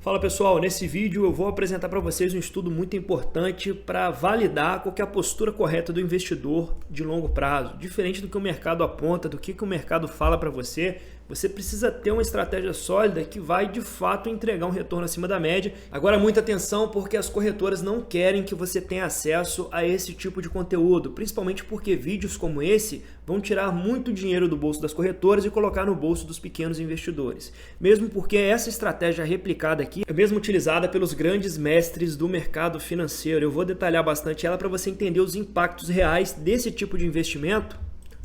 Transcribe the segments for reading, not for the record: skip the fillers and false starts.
Fala pessoal, nesse vídeo eu vou apresentar para vocês um estudo muito importante para validar qual que é a postura correta do investidor de longo prazo. Diferente do que o mercado aponta, do que o mercado fala para você, você precisa ter uma estratégia sólida que vai de fato entregar um retorno acima da média. Agora muita atenção, porque as corretoras não querem que você tenha acesso a esse tipo de conteúdo, principalmente porque vídeos como esse vão tirar muito dinheiro do bolso das corretoras e colocar no bolso dos pequenos investidores. Mesmo porque essa estratégia replicada aqui é mesmo utilizada pelos grandes mestres do mercado financeiro. Eu vou detalhar bastante ela para você entender os impactos reais desse tipo de investimento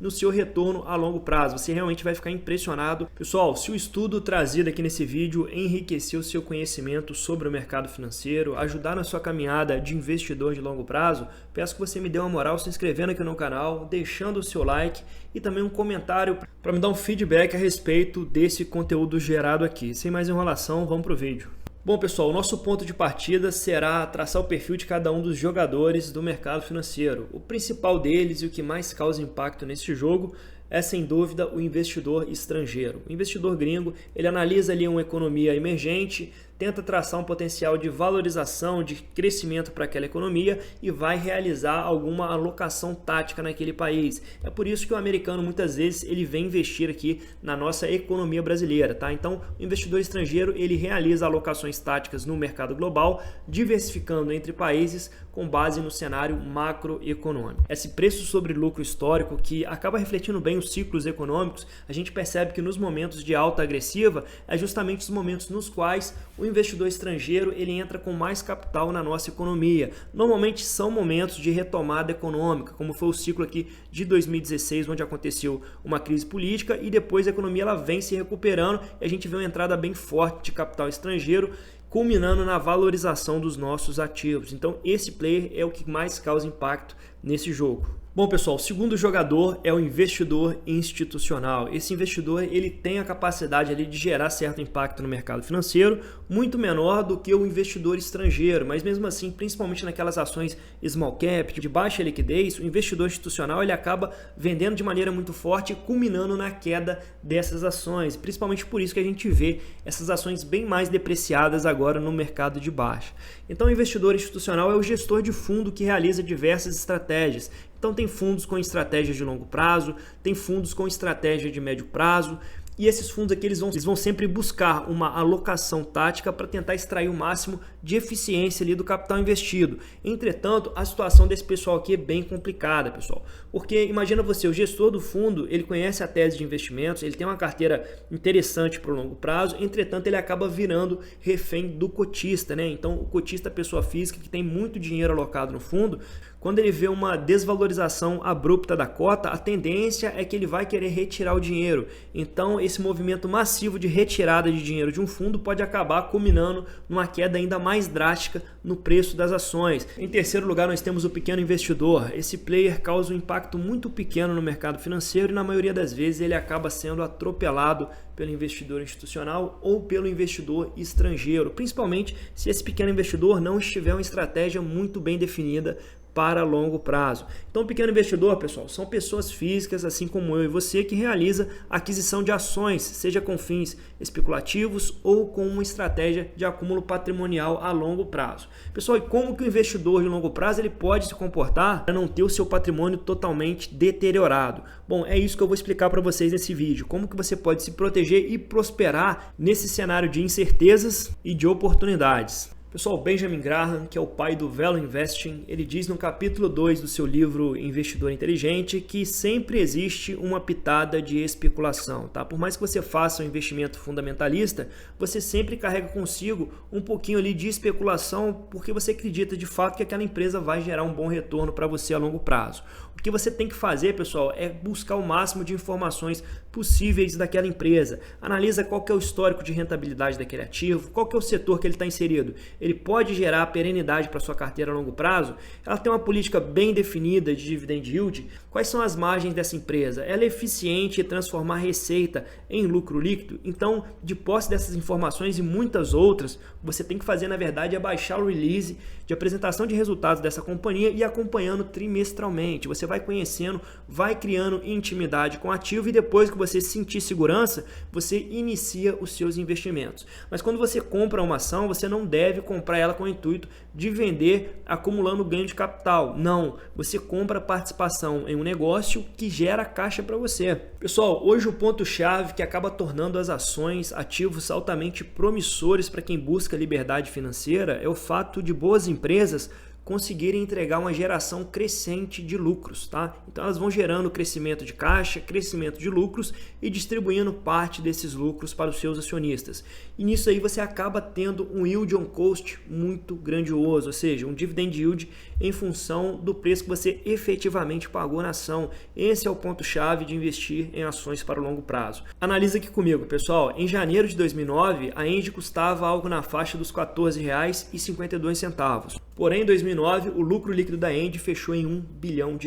no seu retorno a longo prazo. Você realmente vai ficar impressionado. Pessoal, se o estudo trazido aqui nesse vídeo enriqueceu o seu conhecimento sobre o mercado financeiro, ajudar na sua caminhada de investidor de longo prazo, peço que você me dê uma moral se inscrevendo aqui no canal, deixando o seu like e também um comentário para me dar um feedback a respeito desse conteúdo gerado aqui. Sem mais enrolação, vamos para o vídeo. Bom pessoal, o nosso ponto de partida será traçar o perfil de cada um dos jogadores do mercado financeiro. O principal deles e o que mais causa impacto nesse jogo é sem dúvida o investidor estrangeiro. O investidor gringo, ele analisa ali uma economia emergente, tenta traçar um potencial de valorização, de crescimento para aquela economia e vai realizar alguma alocação tática naquele país. É por isso que o americano muitas vezes ele vem investir aqui na nossa economia brasileira, tá? Então, o investidor estrangeiro ele realiza alocações táticas no mercado global, diversificando entre países com base no cenário macroeconômico. Esse preço sobre lucro histórico que acaba refletindo bem os ciclos econômicos, a gente percebe que nos momentos de alta agressiva é justamente os momentos nos quais o investidor estrangeiro ele entra com mais capital na nossa economia. Normalmente são momentos de retomada econômica, como foi o ciclo aqui de 2016, onde aconteceu uma crise política e depois a economia ela vem se recuperando e a gente vê uma entrada bem forte de capital estrangeiro, culminando na valorização dos nossos ativos. Então esse player é o que mais causa impacto nesse jogo. Bom pessoal, o segundo jogador é o investidor institucional. Esse investidor ele tem a capacidade ali de gerar certo impacto no mercado financeiro, muito menor do que o investidor estrangeiro, mas mesmo assim, principalmente naquelas ações small cap, de baixa liquidez, o investidor institucional ele acaba vendendo de maneira muito forte, culminando na queda dessas ações. Principalmente por isso que a gente vê essas ações bem mais depreciadas agora no mercado de baixa. Então o investidor institucional é o gestor de fundo que realiza diversas estratégias. Então tem fundos com estratégias de longo prazo, tem fundos com estratégia de médio prazo, e esses fundos aqui eles vão sempre buscar uma alocação tática para tentar extrair o máximo de eficiência ali do capital investido. Entretanto, a situação desse pessoal aqui é bem complicada, pessoal. Porque imagina você, o gestor do fundo, ele conhece a tese de investimentos, ele tem uma carteira interessante para o longo prazo, entretanto ele acaba virando refém do cotista, né? Então o cotista, pessoa física que tem muito dinheiro alocado no fundo, quando ele vê uma desvalorização abrupta da cota, a tendência é que ele vai querer retirar o dinheiro. Então esse movimento massivo de retirada de dinheiro de um fundo pode acabar culminando numa queda ainda mais drástica no preço das ações. Em terceiro lugar, nós temos o pequeno investidor. Esse player causa um impacto muito pequeno no mercado financeiro e na maioria das vezes ele acaba sendo atropelado pelo investidor institucional ou pelo investidor estrangeiro, principalmente se esse pequeno investidor não estiver uma estratégia muito bem definida para longo prazo. Então o pequeno investidor, pessoal, são pessoas físicas, assim como eu e você, que realiza aquisição de ações, seja com fins especulativos ou com uma estratégia de acúmulo patrimonial a longo prazo. Pessoal, e como que o investidor de longo prazo ele pode se comportar para não ter o seu patrimônio totalmente deteriorado? Bom, é isso que eu vou explicar para vocês nesse vídeo. Como que você pode se proteger e prosperar nesse cenário de incertezas e de oportunidades. Pessoal, Benjamin Graham, que é o pai do Value Investing, ele diz no capítulo 2 do seu livro Investidor Inteligente que sempre existe uma pitada de especulação, tá? Por mais que você faça um investimento fundamentalista, você sempre carrega consigo um pouquinho ali de especulação porque você acredita de fato que aquela empresa vai gerar um bom retorno para você a longo prazo. O que você tem que fazer, pessoal, é buscar o máximo de informações possíveis daquela empresa. Analisa qual que é o histórico de rentabilidade daquele ativo, qual que é o setor que ele está inserido. ele pode gerar perenidade para sua carteira a longo prazo, ela tem uma política bem definida de dividend yield. Quais são as margens dessa empresa? Ela é eficiente em transformar receita em lucro líquido? Então, de posse dessas informações e muitas outras, você tem que fazer, na verdade, é baixar o release de apresentação de resultados dessa companhia e acompanhando trimestralmente. Você vai conhecendo, vai criando intimidade com o ativo e depois que você sentir segurança, você inicia os seus investimentos. Mas quando você compra uma ação, você não deve comprar ela com o intuito de vender acumulando ganho de capital. Não, você compra participação em um negócio que gera caixa para você. Pessoal, hoje o ponto-chave que acaba tornando as ações ativos altamente promissores para quem busca liberdade financeira é o fato de boas empresas conseguirem entregar uma geração crescente de lucros, tá? Então elas vão gerando crescimento de caixa, crescimento de lucros e distribuindo parte desses lucros para os seus acionistas. E nisso aí você acaba tendo um yield on cost muito grandioso, ou seja, um dividend yield em função do preço que você efetivamente pagou na ação. Esse é o ponto-chave de investir em ações para o longo prazo. Analisa aqui comigo, pessoal. Em janeiro de 2009, a Engie custava algo na faixa dos R$ 14,52. Porém, em 2009, o lucro líquido da Engie fechou em R$ 1 bilhão.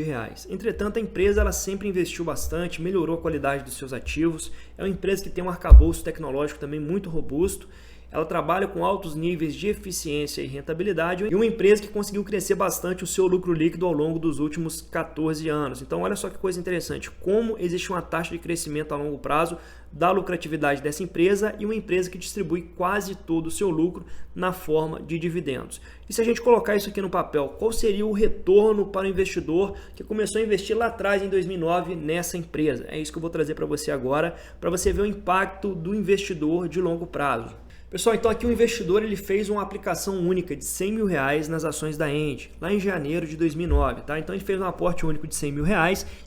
Entretanto, a empresa ela sempre investiu bastante, melhorou a qualidade dos seus ativos. É uma empresa que tem um arcabouço tecnológico também muito robusto. Ela trabalha com altos níveis de eficiência e rentabilidade e uma empresa que conseguiu crescer bastante o seu lucro líquido ao longo dos últimos 14 anos. Então, olha só que coisa interessante, como existe uma taxa de crescimento a longo prazo da lucratividade dessa empresa e uma empresa que distribui quase todo o seu lucro na forma de dividendos. E se a gente colocar isso aqui no papel, qual seria o retorno para o investidor que começou a investir lá atrás em 2009 nessa empresa? É isso que eu vou trazer para você agora, para você ver o impacto do investidor de longo prazo. Pessoal, então aqui o investidor ele fez uma aplicação única de R$100 mil nas ações da Engie, lá em janeiro de 2009, tá? Então ele fez um aporte único de R$100 mil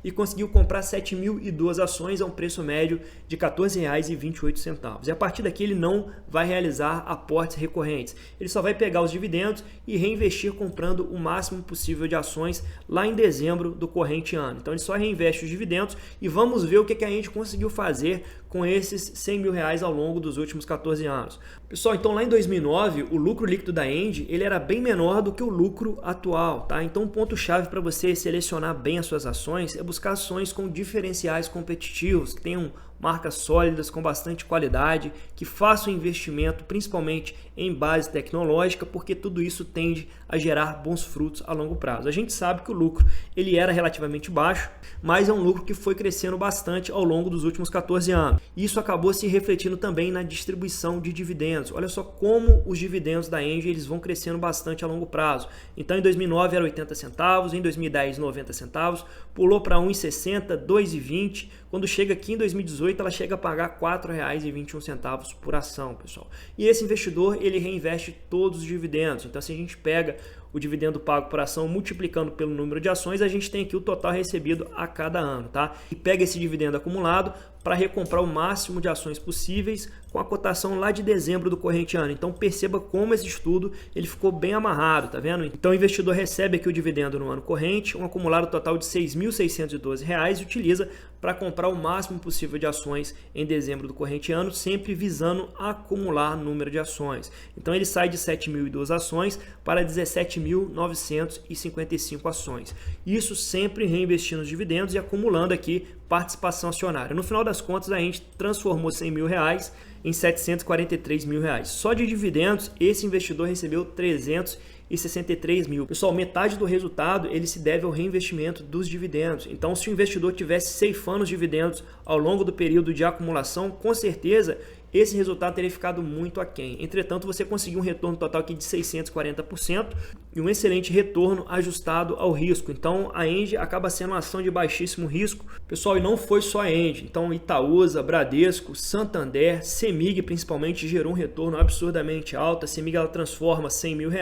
e conseguiu comprar 7.002 ações a um preço médio de R$ 14,28. E a partir daqui ele não vai realizar aportes recorrentes, ele só vai pegar os dividendos e reinvestir comprando o máximo possível de ações lá em dezembro do corrente ano. Então ele só reinveste os dividendos e vamos ver o que a Engie conseguiu fazer com esses R$100 mil ao longo dos últimos 14 anos. Pessoal, então lá em 2009, o lucro líquido da Engie ele era bem menor do que o lucro atual, tá? Então um ponto-chave para você selecionar bem as suas ações é buscar ações com diferenciais competitivos, que tenham marcas sólidas, com bastante qualidade, que façam investimento principalmente em base tecnológica, porque tudo isso tende a gerar bons frutos a longo prazo. A gente sabe que o lucro ele era relativamente baixo, mas é um lucro que foi crescendo bastante ao longo dos últimos 14 anos. E isso acabou se refletindo também na distribuição de dividendos. Olha só como os dividendos da Engie eles vão crescendo bastante a longo prazo. Então em 2009 era 80 centavos, em 2010 90 centavos, pulou para 1,60, 2,20. Quando chega aqui em 2018, ela chega a pagar R$ 4,21 por ação, pessoal. E esse investidor, ele reinveste todos os dividendos. Então, se a gente pega o dividendo pago por ação multiplicando pelo número de ações, a gente tem aqui o total recebido a cada ano, tá? E pega esse dividendo acumulado para recomprar o máximo de ações possíveis com a cotação lá de dezembro do corrente ano. Então perceba como esse estudo ele ficou bem amarrado, tá vendo? Então o investidor recebe aqui o dividendo no ano corrente, um acumulado total de R$ 6.612 e utiliza para comprar o máximo possível de ações em dezembro do corrente ano, sempre visando acumular número de ações. Então ele sai de 7.002 ações para 17.955 ações. Isso sempre reinvestindo os dividendos e acumulando aqui participação acionária. No final das contas, a gente transformou R$100 mil em R$743 mil. Só de dividendos, esse investidor recebeu 363 mil. Pessoal, metade do resultado ele se deve ao reinvestimento dos dividendos. Então, se o investidor tivesse ceifando os dividendos ao longo do período de acumulação, com certeza esse resultado teria ficado muito aquém. Entretanto, você conseguiu um retorno total aqui de 640% e um excelente retorno ajustado ao risco. Então, a Engie acaba sendo uma ação de baixíssimo risco. Pessoal, e não foi só a Engie. Então, Itaúsa, Bradesco, Santander, Semig principalmente gerou um retorno absurdamente alto. A Semig ela transforma R$100 mil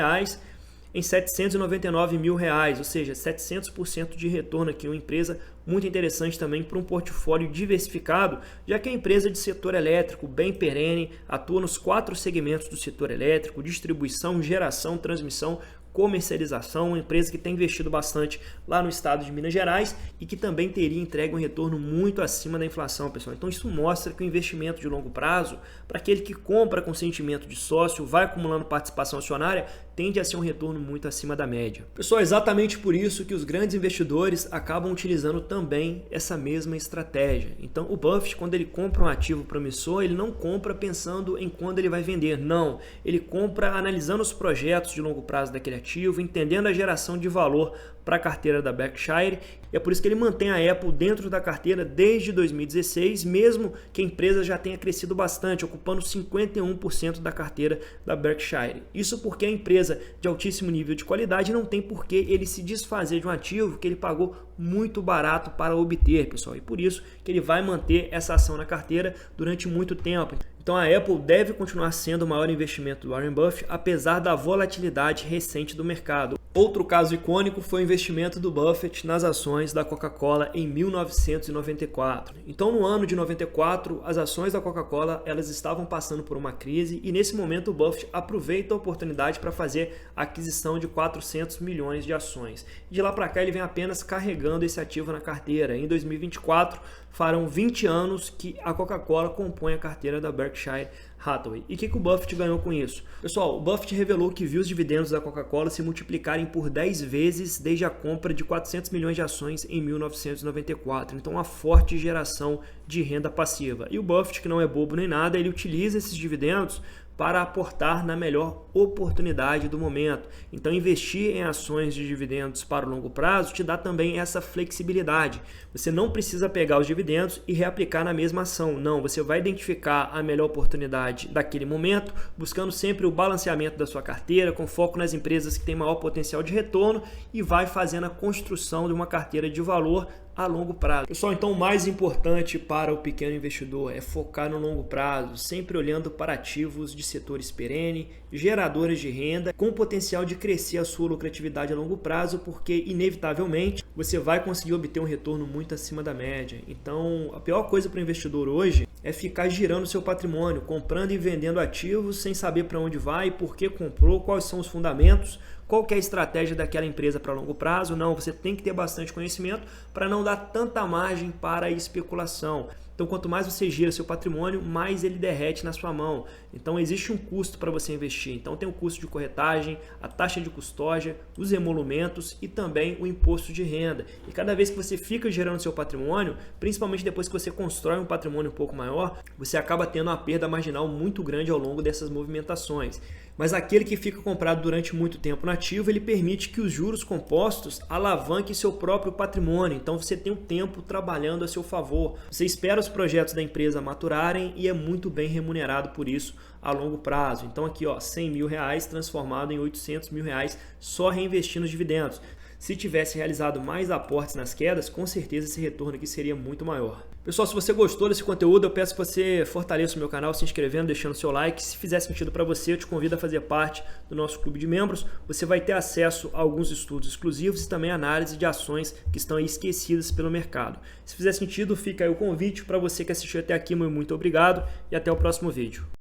em R$799 mil, ou seja, 700% de retorno aqui, uma empresa muito interessante também para um portfólio diversificado, já que é empresa de setor elétrico bem perene, atua nos 4 segmentos do setor elétrico, distribuição, geração, transmissão, comercialização, uma empresa que tem investido bastante lá no estado de Minas Gerais e que também teria entregue um retorno muito acima da inflação, pessoal. Então isso mostra que o investimento de longo prazo, para aquele que compra com sentimento de sócio, vai acumulando participação acionária, tende a ser um retorno muito acima da média. Pessoal, é exatamente por isso que os grandes investidores acabam utilizando também essa mesma estratégia. Então o Buffett, quando ele compra um ativo promissor, ele não compra pensando em quando ele vai vender, não. Ele compra analisando os projetos de longo prazo daquele ativo, entendendo a geração de valor para a carteira da Berkshire, e é por isso que ele mantém a Apple dentro da carteira desde 2016, mesmo que a empresa já tenha crescido bastante, ocupando 51% da carteira da Berkshire. Isso porque a empresa de altíssimo nível de qualidade não tem por que ele se desfazer de um ativo que ele pagou muito barato para obter, pessoal, e por isso que ele vai manter essa ação na carteira durante muito tempo. Então a Apple deve continuar sendo o maior investimento do Warren Buffett, apesar da volatilidade recente do mercado. Outro caso icônico foi o investimento do Buffett nas ações da Coca-Cola em 1994. Então no ano de 94, as ações da Coca-Cola elas estavam passando por uma crise e nesse momento o Buffett aproveita a oportunidade para fazer a aquisição de 400 milhões de ações. De lá para cá ele vem apenas carregando esse ativo na carteira. Em 2024 farão 20 anos que a Coca-Cola compõe a carteira da Berkshire Hathaway. E o que o Buffett ganhou com isso? Pessoal, o Buffett revelou que viu os dividendos da Coca-Cola se multiplicarem por 10 vezes desde a compra de 400 milhões de ações em 1994. Então, uma forte geração de renda passiva. E o Buffett, que não é bobo nem nada, ele utiliza esses dividendos para aportar na melhor oportunidade do momento. Então, investir em ações de dividendos para o longo prazo te dá também essa flexibilidade. Você não precisa pegar os dividendos e reaplicar na mesma ação. Não, você vai identificar a melhor oportunidade daquele momento, buscando sempre o balanceamento da sua carteira, com foco nas empresas que têm maior potencial de retorno e vai fazendo a construção de uma carteira de valor a longo prazo. Pessoal, então o mais importante para o pequeno investidor é focar no longo prazo, sempre olhando para ativos de setores perene, geradores de renda, com potencial de crescer a sua lucratividade a longo prazo, porque inevitavelmente você vai conseguir obter um retorno muito acima da média. Então, a pior coisa para o investidor hoje é ficar girando seu patrimônio, comprando e vendendo ativos sem saber para onde vai, por que comprou, quais são os fundamentos, qual que é a estratégia daquela empresa para longo prazo. Não, você tem que ter bastante conhecimento para não dar tanta margem para a especulação. Então, quanto mais você gira seu patrimônio, mais ele derrete na sua mão. Então, existe um custo para você investir. Então, tem o custo de corretagem, a taxa de custódia, os emolumentos e também o imposto de renda. E cada vez que você fica gerando seu patrimônio, principalmente depois que você constrói um patrimônio um pouco maior, você acaba tendo uma perda marginal muito grande ao longo dessas movimentações. Mas aquele que fica comprado durante muito tempo no ativo, ele permite que os juros compostos alavanquem seu próprio patrimônio. Então você tem um tempo trabalhando a seu favor. Você espera os projetos da empresa maturarem e é muito bem remunerado por isso a longo prazo. Então aqui, ó, 100 mil reais transformado em 800 mil reais só reinvestindo os dividendos. Se tivesse realizado mais aportes nas quedas, com certeza esse retorno aqui seria muito maior. Pessoal, se você gostou desse conteúdo, eu peço que você fortaleça o meu canal se inscrevendo, deixando seu like. Se fizer sentido para você, eu te convido a fazer parte do nosso clube de membros. Você vai ter acesso a alguns estudos exclusivos e também análise de ações que estão aí esquecidas pelo mercado. Se fizer sentido, fica aí o convite. Para você que assistiu até aqui, muito obrigado e até o próximo vídeo.